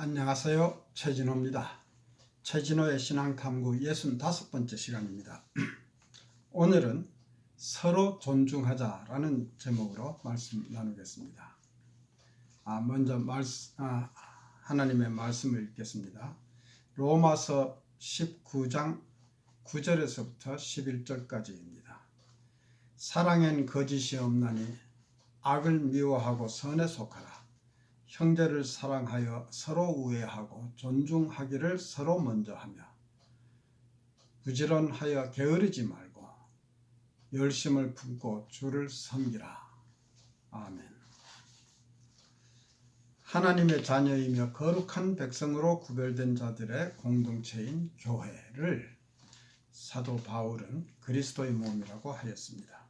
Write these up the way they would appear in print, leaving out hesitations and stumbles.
안녕하세요. 최진호입니다. 최진호의 신앙탐구 65번째 시간입니다. 오늘은 서로 존중하자라는 제목으로 말씀 나누겠습니다. 먼저 하나님의 말씀을 읽겠습니다. 로마서 19장 9절에서부터 11절까지입니다. 사랑엔 거짓이 없나니 악을 미워하고 선에 속하라. 형제를 사랑하여 서로 우애하고 존중하기를 서로 먼저 하며 부지런하여 게으르지 말고 열심을 품고 주를 섬기라. 아멘. 하나님의 자녀이며 거룩한 백성으로 구별된 자들의 공동체인 교회를 사도 바울은 그리스도의 몸이라고 하였습니다.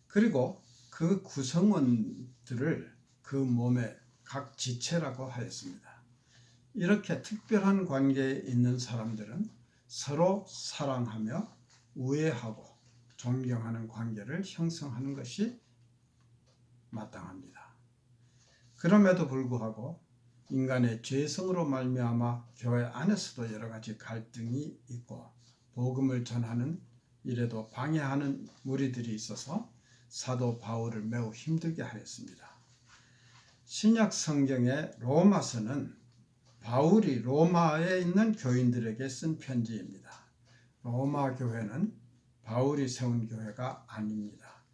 그리고 그 구성원들을 그 몸의 각 지체라고 하였습니다. 이렇게 특별한 관계에 있는 사람들은 서로 사랑하며 우애하고 존경하는 관계를 형성하는 것이 마땅합니다. 그럼에도 불구하고 인간의 죄성으로 말미암아 교회 안에서도 여러 가지 갈등이 있고 복음을 전하는 일에도 방해하는 무리들이 있어서 사도 바울을 매우 힘들게 하였습니다. 신약 성경의 로마서는 바울이 로마에 있는 교인들에게 쓴 편지입니다. 로마 교회는 바울이 세운 교회가 아닙니다.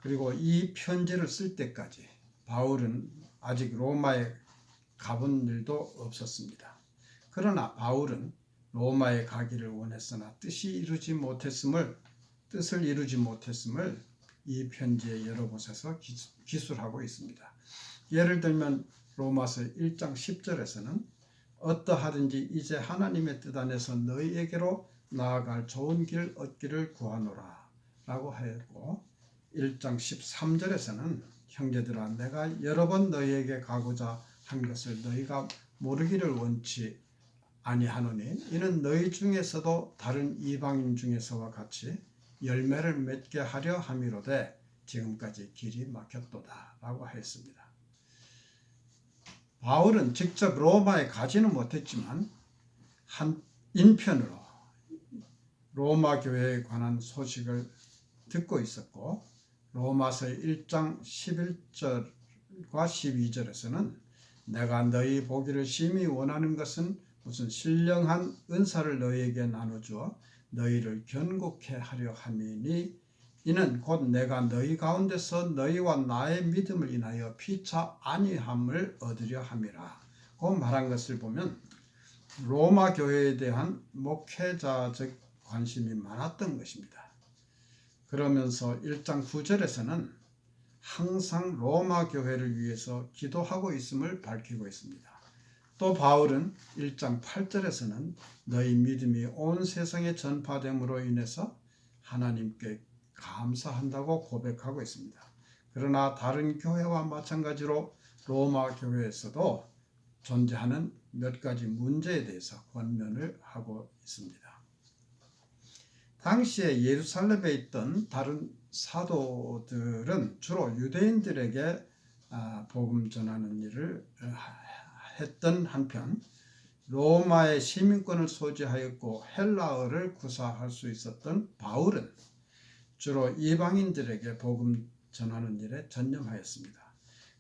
그리고 이 편지를 쓸 때까지 바울은 아직 로마에 가본 일도 없었습니다. 그러나 바울은 로마에 가기를 원했으나 뜻을 이루지 못했음을 이 편지의 여러 곳에서 기술하고 있습니다. 예를 들면 로마서 1장 10절에서는 어떠하든지 이제 하나님의 뜻 안에서 너희에게로 나아갈 좋은 길 얻기를 구하노라 라고 하였고, 1장 13절에서는 형제들아 내가 여러 번 너희에게 가고자 한 것을 너희가 모르기를 원치 아니하노니 이는 너희 중에서도 다른 이방인 중에서와 같이 열매를 맺게 하려 함이로되 지금까지 길이 막혔도다 라고 하였습니다. 바울은 직접 로마에 가지는 못했지만 한 인편으로 로마 교회에 관한 소식을 듣고 있었고, 로마서 1장 11절과 12절에서는 내가 너희 보기를 심히 원하는 것은 무슨 신령한 은사를 너희에게 나눠주어 너희를 견고케 하려 함이니 이는 곧 내가 너희 가운데서 너희와 나의 믿음을 인하여 피차 안위함을 얻으려 함이라 고 말한 것을 보면 로마 교회에 대한 목회자적 관심이 많았던 것입니다. 그러면서 1장 9절에서는 항상 로마 교회를 위해서 기도하고 있음을 밝히고 있습니다. 또 바울은 1장 8절에서는 너희 믿음이 온 세상에 전파됨으로 인해서 하나님께 감사한다고 고백하고 있습니다. 그러나 다른 교회와 마찬가지로 로마 교회에서도 존재하는 몇 가지 문제에 대해서 권면을 하고 있습니다. 당시에 예루살렘에 있던 다른 사도들은 주로 유대인들에게 복음 전하는 일을 했던 한편 로마의 시민권을 소지하였고 헬라어를 구사할 수 있었던 바울은 주로 이방인들에게 복음 전하는 일에 전념하였습니다.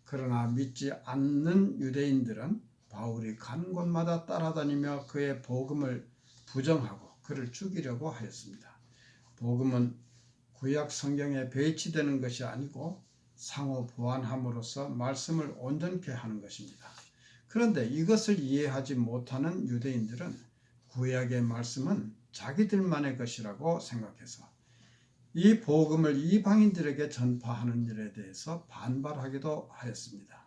그러나 믿지 않는 유대인들은 바울이 간 곳마다 따라다니며 그의 복음을 부정하고 그를 죽이려고 하였습니다. 복음은 구약 성경에 배치되는 것이 아니고 상호 보완함으로써 말씀을 온전케 하는 것입니다. 그런데 이것을 이해하지 못하는 유대인들은 구약의 말씀은 자기들만의 것이라고 생각해서 이 복음을 이방인들에게 전파하는 일에 대해서 반발하기도 하였습니다.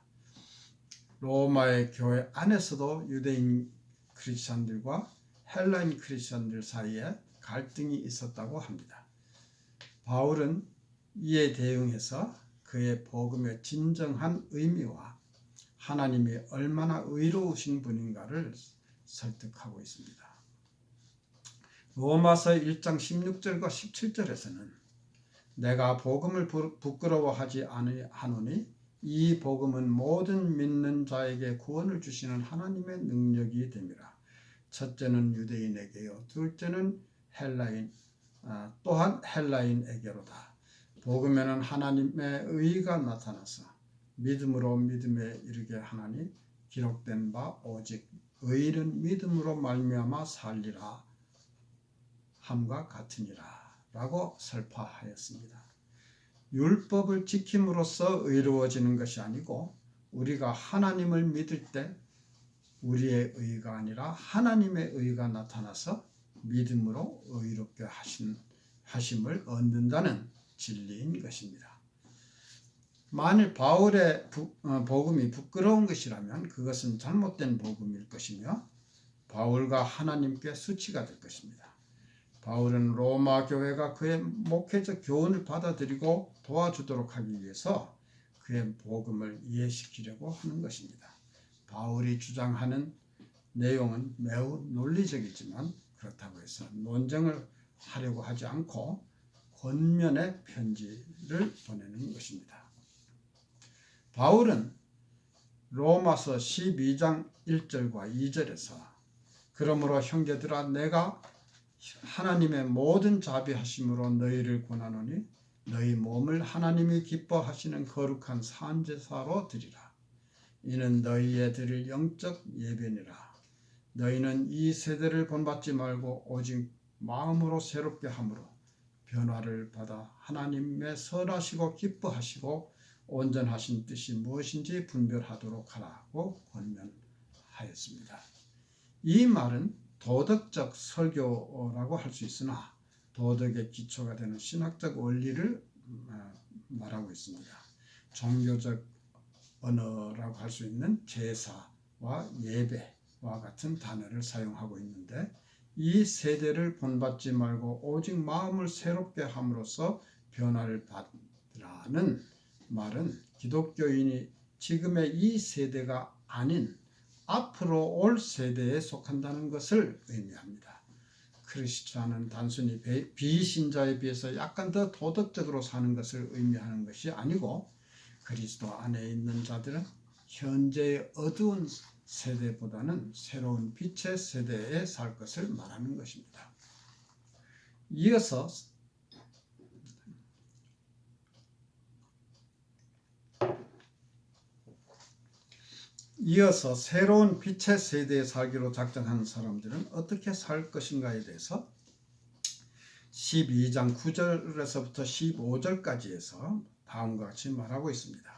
로마의 교회 안에서도 유대인 크리스천들과 헬라인 크리스천들 사이에 갈등이 있었다고 합니다. 바울은 이에 대응해서 그의 복음의 진정한 의미와 하나님이 얼마나 의로우신 분인가를 설득하고 있습니다. 로마서 1장 16절과 17절에서는 내가 복음을 부끄러워하지 아니하노니 이 복음은 모든 믿는 자에게 구원을 주시는 하나님의 능력이 됨이라. 첫째는 유대인에게요, 둘째는 또한 헬라인에게로다. 복음에는 하나님의 의가 나타나서 믿음으로 믿음에 이르게 하나니 기록된 바 오직 의인은 믿음으로 말미암아 살리라 함과 같으니라 라고 설파하였습니다. 율법을 지킴으로써 의로워지는 것이 아니고 우리가 하나님을 믿을 때 우리의 의가 아니라 하나님의 의가 나타나서 믿음으로 의롭게 하심을 얻는다는 진리인 것입니다. 만일 바울의 복음이 부끄러운 것이라면 그것은 잘못된 복음일 것이며 바울과 하나님께 수치가 될 것입니다. 바울은 로마 교회가 그의 목회적 교훈을 받아들이고 도와주도록 하기 위해서 그의 복음을 이해시키려고 하는 것입니다. 바울이 주장하는 내용은 매우 논리적이지만 그렇다고 해서 논쟁을 하려고 하지 않고 권면의 편지를 보내는 것입니다. 바울은 로마서 12장 1절과 2절에서 그러므로 형제들아 내가 하나님의 모든 자비하심으로 너희를 권하노니 너희 몸을 하나님이 기뻐하시는 거룩한 산제사로 드리라. 이는 너희의 드릴 영적 예배니라. 너희는 이 세대를 본받지 말고 오직 마음으로 새롭게 함으로 변화를 받아 하나님의 선하시고 기뻐하시고 온전하신 뜻이 무엇인지 분별하도록 하라고 권면하였습니다. 이 말은 도덕적 설교라고 할 수 있으나 도덕의 기초가 되는 신학적 원리를 말하고 있습니다. 종교적 언어라고 할 수 있는 제사와 예배와 같은 단어를 사용하고 있는데 이 세대를 본받지 말고 오직 마음을 새롭게 함으로써 변화를 받으라는 말은 기독교인이 지금의 이 세대가 아닌 앞으로 올 세대에 속한다는 것을 의미합니다. 크리스찬은 단순히 비신자에 비해서 약간 더 도덕적으로 사는 것을 의미하는 것이 아니고 그리스도 안에 있는 자들은 현재의 어두운 세대보다는 새로운 빛의 세대에 살 것을 말하는 것입니다. 이어서 새로운 빛의 세대에 살기로 작정한 사람들은 어떻게 살 것인가에 대해서 12장 9절에서부터 15절까지에서 다음과 같이 말하고 있습니다.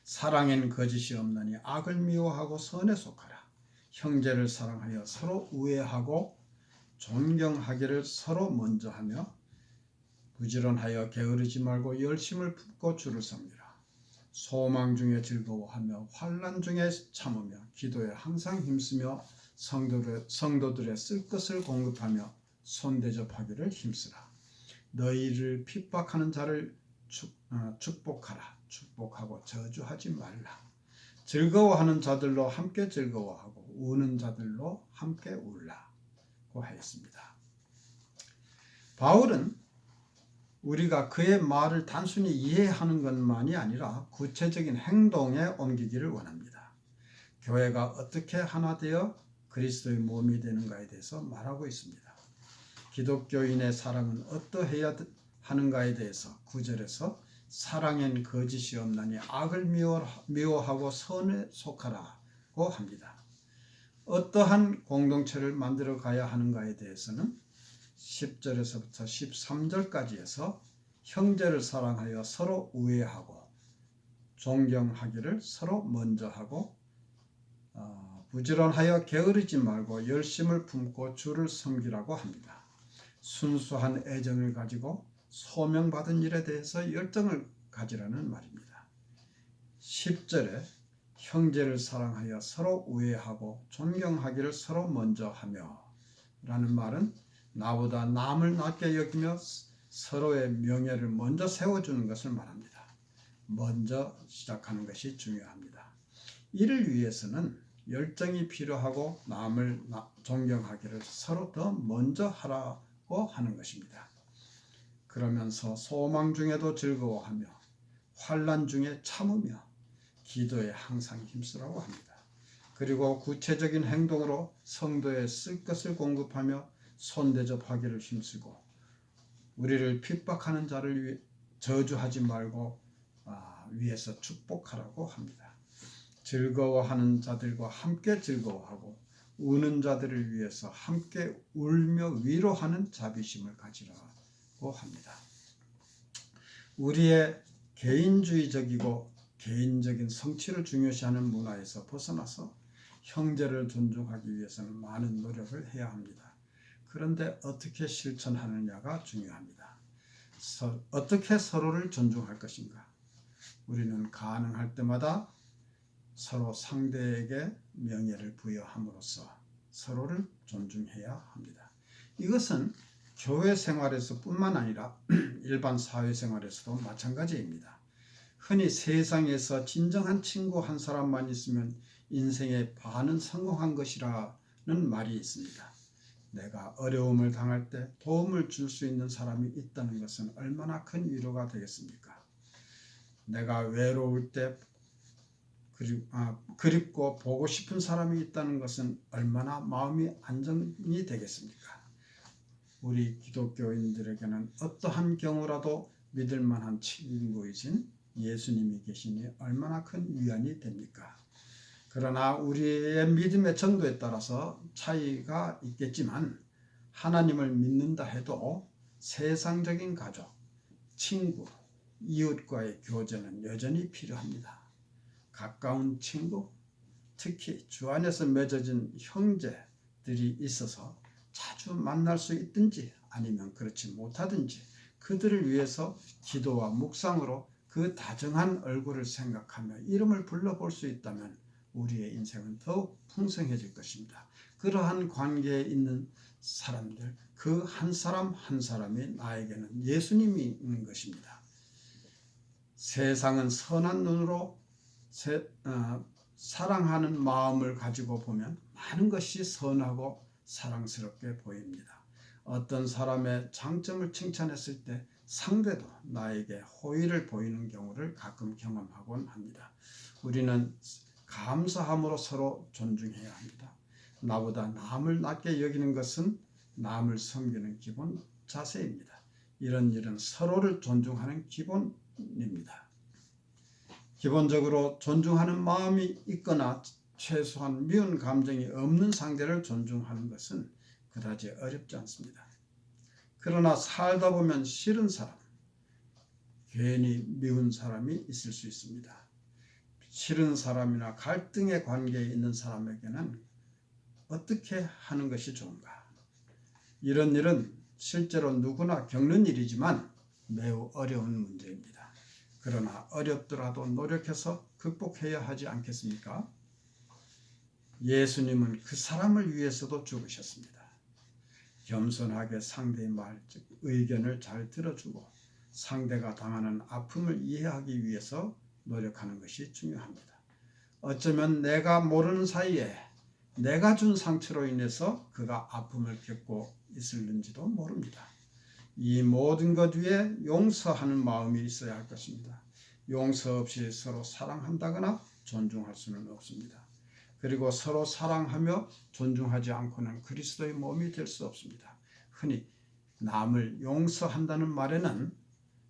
사랑엔 거짓이 없나니 악을 미워하고 선에 속하라. 형제를 사랑하여 서로 우애하고 존경하기를 서로 먼저 하며 부지런하여 게으르지 말고 열심을 품고 주를 섬기라. 소망 중에 즐거워하며 환난 중에 참으며 기도에 항상 힘쓰며 성도들의 쓸 것을 공급하며 손대접하기를 힘쓰라. 너희를 핍박하는 자를 축복하라. 축복하고 저주하지 말라. 즐거워하는 자들로 함께 즐거워하고 우는 자들로 함께 울라고 하였습니다. 바울은 우리가 그의 말을 단순히 이해하는 것만이 아니라 구체적인 행동에 옮기기를 원합니다. 교회가 어떻게 하나 되어 그리스도의 몸이 되는가에 대해서 말하고 있습니다. 기독교인의 사랑은 어떠해야 하는가에 대해서 9절에서 사랑엔 거짓이 없나니 악을 미워하고 선에 속하라고 합니다. 어떠한 공동체를 만들어 가야 하는가에 대해서는 10절에서부터 13절까지에서 형제를 사랑하여 서로 우애하고 존경하기를 서로 먼저 하고 부지런하여 게으르지 말고 열심을 품고 주를 섬기라고 합니다. 순수한 애정을 가지고 소명받은 일에 대해서 열정을 가지라는 말입니다. 10절에 형제를 사랑하여 서로 우애하고 존경하기를 서로 먼저 하며 라는 말은 나보다 남을 낮게 여기며 서로의 명예를 먼저 세워주는 것을 말합니다. 먼저 시작하는 것이 중요합니다. 이를 위해서는 열정이 필요하고 남을 존경하기를 서로 더 먼저 하라고 하는 것입니다. 그러면서 소망 중에도 즐거워하며 환난 중에 참으며 기도에 항상 힘쓰라고 합니다. 그리고 구체적인 행동으로 성도에 쓸 것을 공급하며 손대접하기를 힘쓰고 우리를 핍박하는 자를 위해 저주하지 말고 위에서 축복하라고 합니다. 즐거워하는 자들과 함께 즐거워하고 우는 자들을 위해서 함께 울며 위로하는 자비심을 가지라고 합니다. 우리의 개인주의적이고 개인적인 성취를 중요시하는 문화에서 벗어나서 형제를 존중하기 위해서는 많은 노력을 해야 합니다. 그런데 어떻게 실천하느냐가 중요합니다. 어떻게 서로를 존중할 것인가? 우리는 가능할 때마다 서로 상대에게 명예를 부여함으로써 서로를 존중해야 합니다. 이것은 교회 생활에서 뿐만 아니라 일반 사회생활에서도 마찬가지입니다. 흔히 세상에서 진정한 친구 한 사람만 있으면 인생의 반은 성공한 것이라는 말이 있습니다. 내가 어려움을 당할 때 도움을 줄 수 있는 사람이 있다는 것은 얼마나 큰 위로가 되겠습니까? 내가 외로울 때 그립고 보고 싶은 사람이 있다는 것은 얼마나 마음이 안정이 되겠습니까? 우리 기독교인들에게는 어떠한 경우라도 믿을 만한 친구이신 예수님이 계시니 얼마나 큰 위안이 됩니까? 그러나 우리의 믿음의 정도에 따라서 차이가 있겠지만 하나님을 믿는다 해도 세상적인 가족, 친구, 이웃과의 교제는 여전히 필요합니다. 가까운 친구, 특히 주 안에서 맺어진 형제들이 있어서 자주 만날 수 있든지 아니면 그렇지 못하든지 그들을 위해서 기도와 묵상으로 그 다정한 얼굴을 생각하며 이름을 불러볼 수 있다면 우리의 인생은 더욱 풍성해질 것입니다. 그러한 관계에 있는 사람들, 그 한 사람 한 사람이 나에게는 예수님이 있는 것입니다. 세상은 선한 눈으로 사랑하는 마음을 가지고 보면 많은 것이 선하고 사랑스럽게 보입니다. 어떤 사람의 장점을 칭찬했을 때 상대도 나에게 호의를 보이는 경우를 가끔 경험하곤 합니다. 우리는 감사함으로 서로 존중해야 합니다. 나보다 남을 낮게 여기는 것은 남을 섬기는 기본 자세입니다. 이런 일은 서로를 존중하는 기본입니다. 기본적으로 존중하는 마음이 있거나 최소한 미운 감정이 없는 상대를 존중하는 것은 그다지 어렵지 않습니다. 그러나 살다 보면 싫은 사람, 괜히 미운 사람이 있을 수 있습니다. 싫은 사람이나 갈등의 관계에 있는 사람에게는 어떻게 하는 것이 좋은가? 이런 일은 실제로 누구나 겪는 일이지만 매우 어려운 문제입니다. 그러나 어렵더라도 노력해서 극복해야 하지 않겠습니까? 예수님은 그 사람을 위해서도 죽으셨습니다. 겸손하게 상대의 말, 즉 의견을 잘 들어주고 상대가 당하는 아픔을 이해하기 위해서 노력하는 것이 중요합니다. 어쩌면 내가 모르는 사이에 내가 준 상처로 인해서 그가 아픔을 겪고 있을는지도 모릅니다. 이 모든 것 위에 용서하는 마음이 있어야 할 것입니다. 용서 없이 서로 사랑한다거나 존중할 수는 없습니다. 그리고 서로 사랑하며 존중하지 않고는 그리스도의 몸이 될 수 없습니다. 흔히 남을 용서한다는 말에는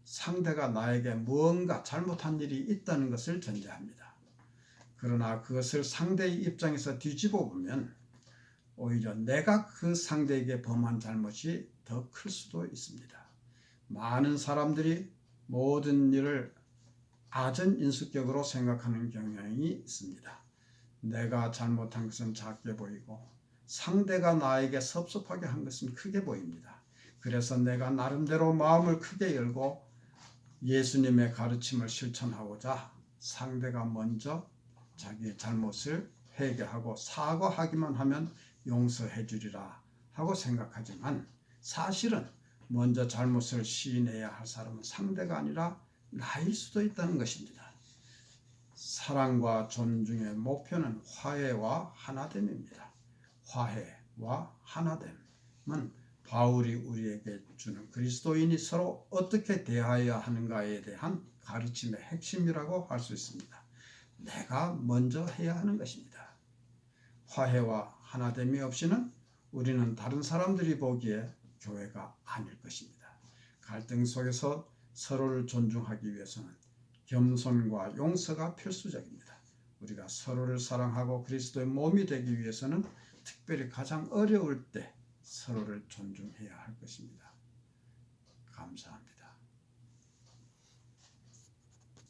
상대가 나에게 무언가 잘못한 일이 있다는 것을 전제합니다. 그러나 그것을 상대의 입장에서 뒤집어 보면 오히려 내가 그 상대에게 범한 잘못이 더 클 수도 있습니다. 많은 사람들이 모든 일을 아전인수격으로 생각하는 경향이 있습니다. 내가 잘못한 것은 작게 보이고 상대가 나에게 섭섭하게 한 것은 크게 보입니다. 그래서 내가 나름대로 마음을 크게 열고 예수님의 가르침을 실천하고자 상대가 먼저 자기의 잘못을 회개하고 사과하기만 하면 용서해 주리라 하고 생각하지만 사실은 먼저 잘못을 시인해야 할 사람은 상대가 아니라 나일 수도 있다는 것입니다. 사랑과 존중의 목표는 화해와 하나됨입니다. 화해와 하나됨은 바울이 우리에게 주는 그리스도인이 서로 어떻게 대하여야 하는가에 대한 가르침의 핵심이라고 할 수 있습니다. 내가 먼저 해야 하는 것입니다. 화해와 하나됨이 없이는 우리는 다른 사람들이 보기에 교회가 아닐 것입니다. 갈등 속에서 서로를 존중하기 위해서는 겸손과 용서가 필수적입니다. 우리가 서로를 사랑하고 그리스도의 몸이 되기 위해서는 특별히 가장 어려울 때 서로를 존중해야 할 것입니다. 감사합니다.